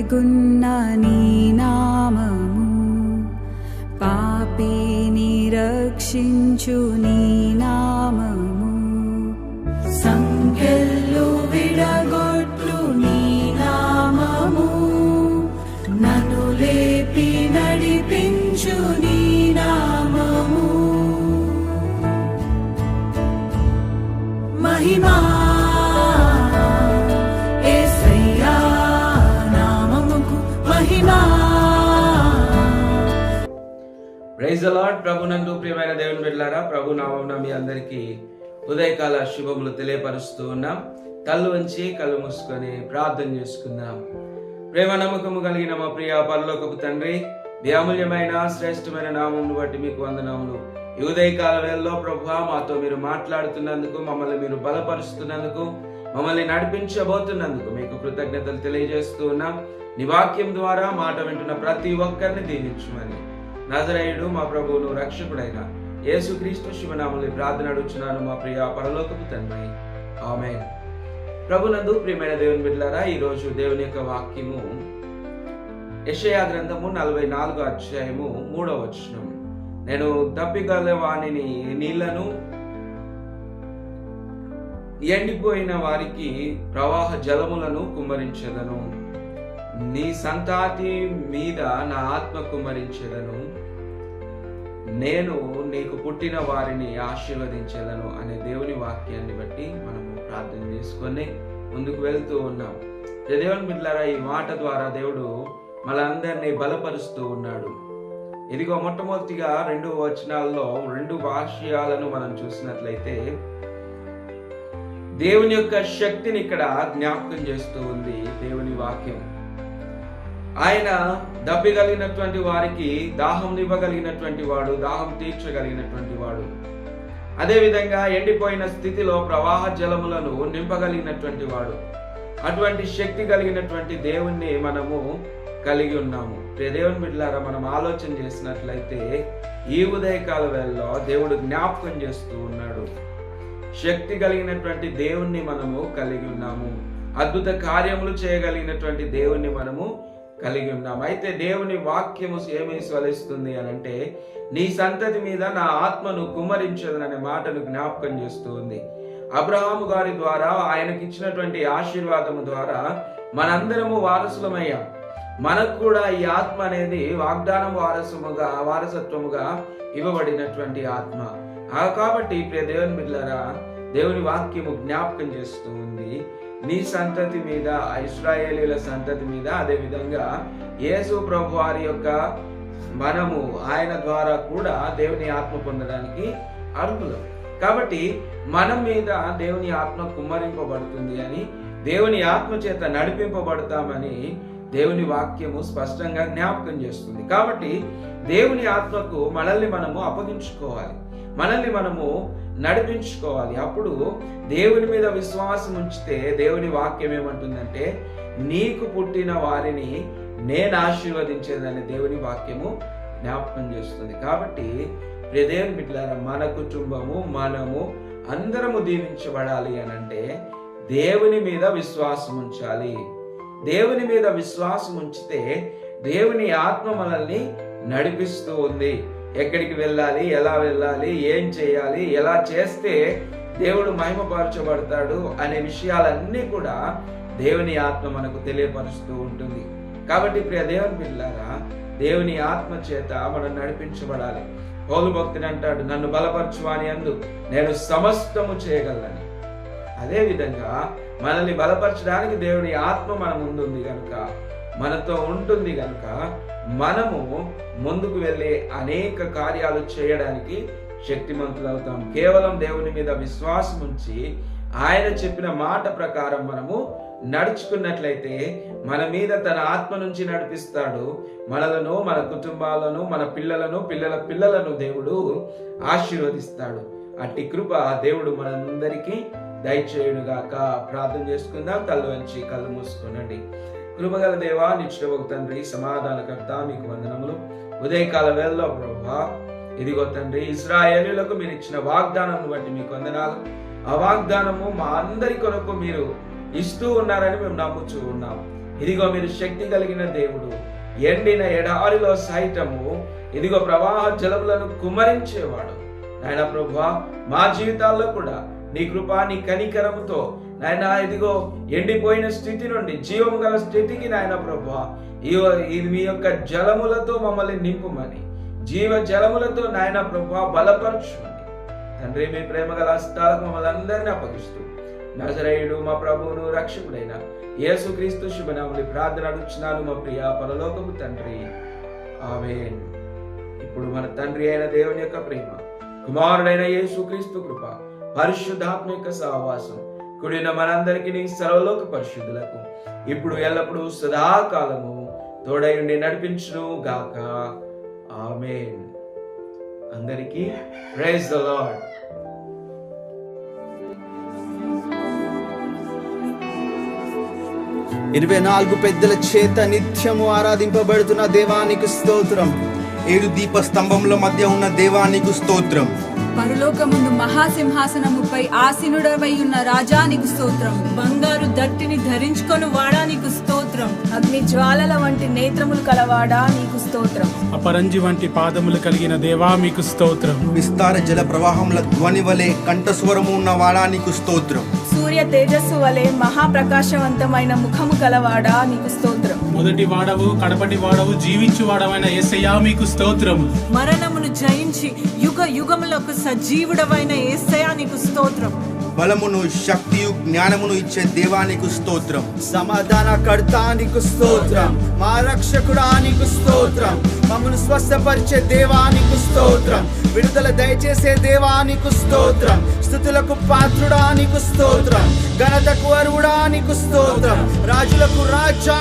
వెలిగున్న నీ నామము, పాపిని రక్షించు నీ నామము, సంకెళ్ళు విడగొట్టు నీ నామము, నన్ను లేపి నడిపించు నీ నామము. మహిమా యేసయ్యా నామముకు మహిమా. Praise the Lord. ప్రభునందు ప్రియమైన దేవుని బిడ్డలారా, ప్రభు నామమున మీ అందరికీ ఉదయకాల శుభములు తెలియపరుస్తూ ఉన్నాం. కళ్ళు వంచి కళ్ళు మూసుకొని ప్రార్థన చేసుకుందాం. ప్రేమ నమ్మకము కలిగిన మా ప్రియ పరలోకపు తండ్రి, మీ అమూల్యమైన శ్రేష్టమైన నామమును బట్టి మీకు వందనములు. ఈ ఉదయకాల వేళలో ప్రభువా, మాతో మీరు మాట్లాడుతున్నందుకు, మమ్మల్ని మీరు బలపరుస్తున్నందుకు, మమ్మల్ని నడిపించబోతున్నందుకు మీకు కృతజ్ఞతలు తెలియజేస్తూ ఉన్నాం. నీ వాక్యం ద్వారా మాట వింటున్న ప్రతి ఒక్కరిని దీవించుమని నజరేయుడు మా ప్రభువును రక్షకుడైన యేసుక్రీస్తు శుభనామములో ప్రార్థన అడుగుచున్నాను మా ప్రియ పరలోకపు తండ్రి, ఆమేన్. ప్రభునందు ప్రియమైన దేవుని బిడ్డలారా, ఈ రోజు దేవుని యొక్క వాక్యము యెషయా గ్రంథము 44వ అధ్యాయము 3వ వచనం. నేను దప్పిగల వానిని నీళ్లను, ఎండిపోయిన వారికి ప్రవాహ జలములను కుమ్మరించెదను, నీ సంతాతి మీద నా ఆత్మ కుమ్మరించెదను, నేను నీకు పుట్టిన వారిని ఆశీర్వదించెదను అనే దేవుని వాక్యాన్ని బట్టి మనము ప్రార్థన చేసుకొని ముందుకు వెళ్తూ ఉన్నాం. దేవుని బిడ్డలారా, ఈ మాట ద్వారా దేవుడు మనందరినీ బలపరుస్తూ ఉన్నాడు. ఇదిగో మొట్టమొదటిగా 2 వచనాల్లో 2 వాక్యాలను మనం చూసినట్లయితే దేవుని యొక్క శక్తిని ఇక్కడ జ్ఞాపకం చేస్తూ ఉంది దేవుని వాక్యం. ఆయన దప్పిగలిగినటువంటి వారికి దాహం నివ్వగలిగినటువంటి వాడు, దాహం తీర్చగలిగినటువంటి వాడు. అదేవిధంగా ఎండిపోయిన స్థితిలో ప్రవాహ జలములను నింపగలిగినటువంటి వాడు. అటువంటి శక్తి కలిగినటువంటి దేవుణ్ణి మనము కలిగి ఉన్నాము. దేవుని బిడ్డలారా, మనం ఆలోచన చేసినట్లయితే ఈ ఉదయకాల వేళలో దేవుడు జ్ఞాపకం చేస్తూ ఉన్నాడు. శక్తి కలిగినటువంటి దేవుణ్ణి మనము కలిగి ఉన్నాము. అద్భుత కార్యములు చేయగలిగినటువంటి దేవుణ్ణి మనము కలిగి ఉన్నాము. అయితే దేవుని వాక్యము ఏమి స్వలిస్తుంది అని అంటే, నీ సంతతి మీద నా ఆత్మను కుమ్మరించదననే మాటను జ్ఞాపకం చేస్తూ ఉంది. అబ్రహాము గారి ద్వారా ఆయనకి ఇచ్చినటువంటి ఆశీర్వాదము ద్వారా మనందరము వారసులమయ్యాం. మనకు కూడా ఈ ఆత్మ అనేది వాగ్దానం వారసత్వముగా ఇవ్వబడినటువంటి ఆత్మ. కాబట్టి ప్రియ దేవుని బిడ్డలారా, దేవుని వాక్యము జ్ఞాపకం చేస్తూ ఉంది, నీ సంతతి మీద, ఇశ్రాయేలీల సంతతి మీద, అదే విధంగా యేసు ప్రభు వారి యొక్క మనము ఆయన ద్వారా కూడా దేవుని ఆత్మ పొందడానికి అర్హులం. కాబట్టి మనం మీద దేవుని ఆత్మ కుమ్మరింపబడుతుంది అని, దేవుని ఆత్మ చేత నడిపింపబడతామని దేవుని వాక్యము స్పష్టంగా జ్ఞాపకం చేస్తుంది. కాబట్టి దేవుని ఆత్మకు మనల్ని మనము అప్పగించుకోవాలి, మనల్ని మనము నడిపించుకోవాలి. అప్పుడు దేవుని మీద విశ్వాసం ఉంచితే దేవుని వాక్యం ఏమంటుందంటే, నీకు పుట్టిన వారిని నేను ఆశీర్వదించేదని దేవుని వాక్యము జ్ఞాపకం చేస్తుంది. కాబట్టి దేవుని బిడ్డలారా, మన కుటుంబము, మనము అందరము దీవించబడాలి అని అంటే దేవుని మీద విశ్వాసం ఉంచాలి. దేవుని మీద విశ్వాసం ఉంచితే దేవుని ఆత్మ మనల్ని నడిపిస్తూ ఉంది. ఎక్కడికి వెళ్ళాలి, ఎలా వెళ్ళాలి, ఏం చేయాలి, ఎలా చేస్తే దేవుడు మహిమపరచబడతాడు అనే విషయాలన్నీ కూడా దేవుని ఆత్మ మనకు తెలియపరుస్తూ ఉంటుంది. కాబట్టి ప్రియ దేవుని బిడ్డలారా, దేవుని ఆత్మ చేత మనం నడిపించబడాలి. పౌలు భక్తుడు అంటాడు, నన్ను బలపరచువాని యందు నేను సమస్తము చేయగలను. అదే విధంగా మనల్ని బలపరచడానికి దేవుని ఆత్మ మన ముందు ఉంది కనుక, మనతో ఉంటుంది కనుక, మనము ముందుకు వెళ్ళి అనేక కార్యాలు చేయడానికి శక్తిమంతులవుతాం. కేవలం దేవుని మీద విశ్వాసం ఉంచి ఆయన చెప్పిన మాట ప్రకారం మనము నడుచుకున్నట్లయితే మన మీద తన ఆత్మ నుంచి నడిపిస్తాడు. మనలను, మన కుటుంబాలను, మన పిల్లలను, పిల్లల పిల్లలను దేవుడు ఆశీర్వదిస్తాడు. అట్టి కృప దేవుడు మనందరికీ దయచేయుడుగాక. ప్రార్థన చేసుకుందాం. కళ్ళు వంచి కళ్ళు మూసుకునండి. కృపగల దేవా, నిత్యుడవగు తండ్రి, సమాధానకర్త, మీకు వందనములు. ఉదయకాల వేళలో ప్రభువా, ఇదిగో తండ్రి, ఇశ్రాయేలీయులకు మీరు ఇచ్చిన వాగ్దానం బట్టి మీకు వందనాలు. ఆ వాగ్దానము మా అందరి కొరకు మీరు ఇస్తూ ఉన్నారని మేము నమ్ముచూ ఉన్నాం. ఇదిగో మీరు శక్తి కలిగిన దేవుడు. ఎండిన ఎడారిలో సైతము ఇదిగో ప్రవాహ జలములను కుమ్మరించేవాడు. నాయన ప్రభువా, మా జీవితాల్లో కూడా నీ కృప, నీ కనికరముతో నాయన ఇదిగో ఎండిపోయిన స్థితి నుండి జీవము గల స్థితికి నాయన ప్రభువా ఇది మీ యొక్క జలములతో మమ్మల్ని నింపుమని, జీవ జలములతో నాయన ప్రభువా బలపరచుమని తండ్రి మీ ప్రేమ గల హస్తాలకు మమ్మల్ని అందరినీ అప్పగిస్తూ నజరేయుడు మా ప్రభువును రక్షకుడైన యేసుక్రీస్తు శుభనామములో ప్రార్థన అడుగుచున్నాను మా ప్రియ పరలోకపు తండ్రి, ఆమేన్. ఇప్పుడు మన తండ్రి అయిన దేవుని యొక్క ప్రేమ, కుమారుడైన యేసుక్రీస్తు కృప, పరిశుద్ధాత్మ యొక్క సహవాసం కూడిన మనందరికీ సర్వలోక పరిశుద్ధులకు ఇప్పుడు ఎల్లప్పుడూ సదాకాలము తోడై ఉండి నడిపించును గాక. ఆమేన్. అందరికీ ప్రైజ్ ది లార్డ్. ఇరవై 24 పెద్దల చేత నిత్యము ఆరాధింపబడుతున్న దేవానికి స్తోత్రం. 7 దీపస్తంభముల మధ్య ఉన్న దేవానికి స్తోత్రం. పరలోకముందు మహాసింహాసనముపై ఆసీనుడవై ఉన్న రాజానికి స్తోత్రం. బంగారు దట్టిని ధరించుకొని వాడా నీకు స్తోత్రం. అగ్ని జ్వాలల వంటి నేత్రములు కలవాడా నీకు స్తోత్రం. అపరంజి వంటి పాదములు కలిగిన దేవా మీకు స్తోత్రం. విస్తార జల ప్రవాహముల ధ్వని వలె కంఠస్వరము ఉన్న వాడానికి స్తోత్రం. సూర్య తేజస్సు వలె మహాప్రకాశవంతమైన ముఖము కలవాడా నీకు స్తోత్రం. మొదటి వాడవు, కడపటి వాడవు, జీవించు వాడవైన యేసయ్యా మీకు స్తోత్రం. మరణమును జయించి యుగ యుగములకు సజీవుడవైన యేసయ్యా నీకు స్తోత్రం. బలమును, శక్తియు, జ్ఞానమును ఇచ్చే దేవానికి స్తోత్రం. సమాధానకర్త నీకు స్తోత్రం. మా రక్షకుడా నీకు స్తోత్రం. మమ్మల్ని స్వస్థపరిచే దేవానికి స్తోత్రం. విడుదల దయచేసే దేవానికి స్తోత్రం. స్తుతులకు పాత్రుడా నీకు స్తోత్రం. ఘనతకు అర్హుడా నీకు స్తోత్రం. రాజులకు రాజా